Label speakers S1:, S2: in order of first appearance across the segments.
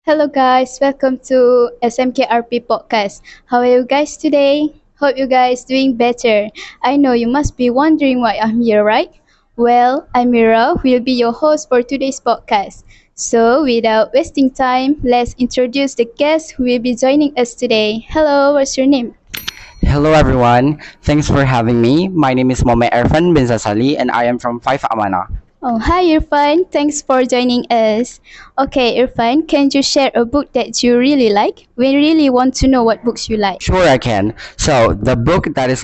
S1: Hello guys, welcome to SMKRP podcast. How are you guys today? Hope you guys doing better. I know you must be wondering why I'm here, right? Well, I'm MIRA, who will be your host for today's podcast. So, without wasting time, let's introduce the guest who will be joining us today. Hello, what's your name?
S2: Hello everyone. Thanks for having me. My name is ERFAN bin ZASALI and I am from Amana.
S1: Oh, hi Irfan. Thanks for joining us. Okay, Irfan, can you share a book that you really like? We really want to know what books you like.
S2: Sure, I can. So the book that is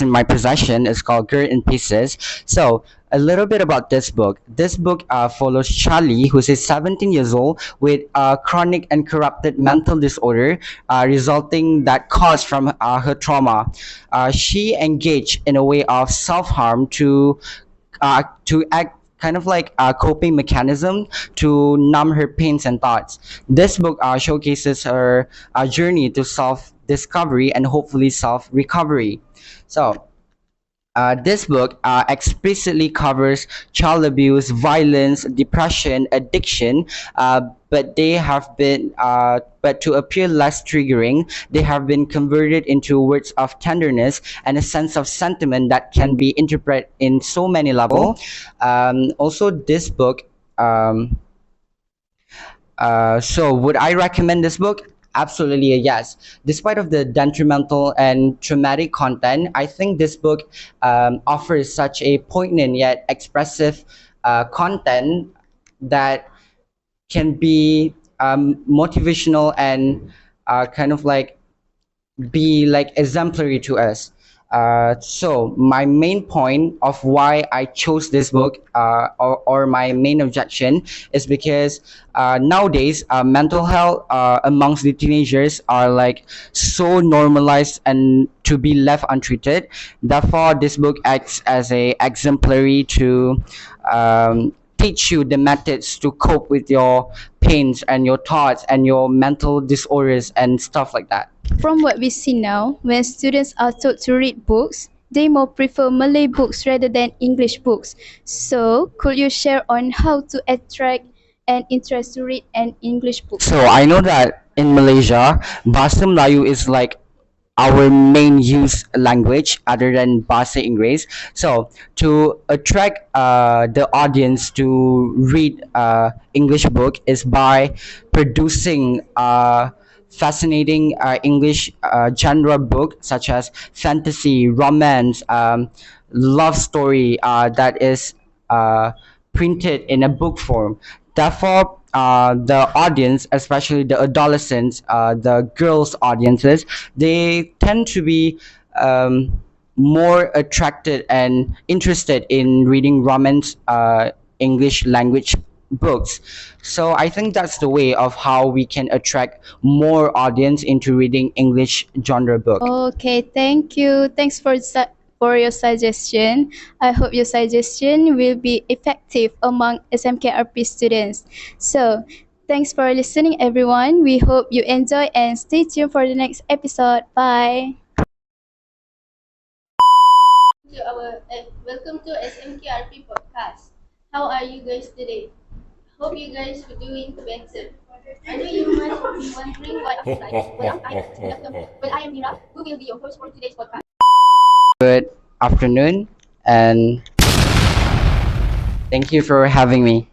S2: in my possession is called Girl in Pieces. So a little bit about this book. This book follows Charlie, who's 17 years old with a chronic and corrupted mental disorder, resulting that caused from her trauma. She engaged in a way of self harm to act kind of like a coping mechanism to numb her pains and thoughts. This book showcases her journey to self discovery and hopefully self recovery. So, this book explicitly covers child abuse, violence, depression, addiction, but to appear less triggering, they have been converted into words of tenderness and a sense of sentiment that can be interpreted in so many levels. Also, this book. So, would I recommend this book? Absolutely a yes. Despite of the detrimental and traumatic content, I think this book offers such a poignant yet expressive content that can be motivational and kind of like be like exemplary to us. So my main point of why I chose this book, or my main objection, is because nowadays mental health amongst the teenagers are like so normalized and to be left untreated. Therefore, this book acts as a exemplary to teach you the methods to cope with your pains and your thoughts and your mental disorders and stuff like that.
S1: From what we see now, when students are taught to read books, they more prefer Malay books rather than English books. So, could you share on how to attract an interest to read an English book?
S2: So I know that in Malaysia, Bahasa Melayu is like our main use language other than Bahasa Inggris. So to attract the audience to read English book is by producing fascinating English genre book such as fantasy, romance, love story that is printed in a book form. Therefore, the audience, especially the adolescents, the girls' audiences, they tend to be more attracted and interested in reading romance English language books. So I think that's the way of how we can attract more audience into reading English genre book.
S1: Okay, thank you. Thanks for your suggestion. I hope your suggestion will be effective among SMKRP students. So, thanks for listening everyone. We hope you enjoy and stay tuned for the next episode. Bye. Welcome to SMKRP podcast. How are you guys today? Hope you guys are doing better. I know you must be wondering why I'm like, well, I am Mira, who will be your host for today's podcast.
S2: Good afternoon, and thank you for having me.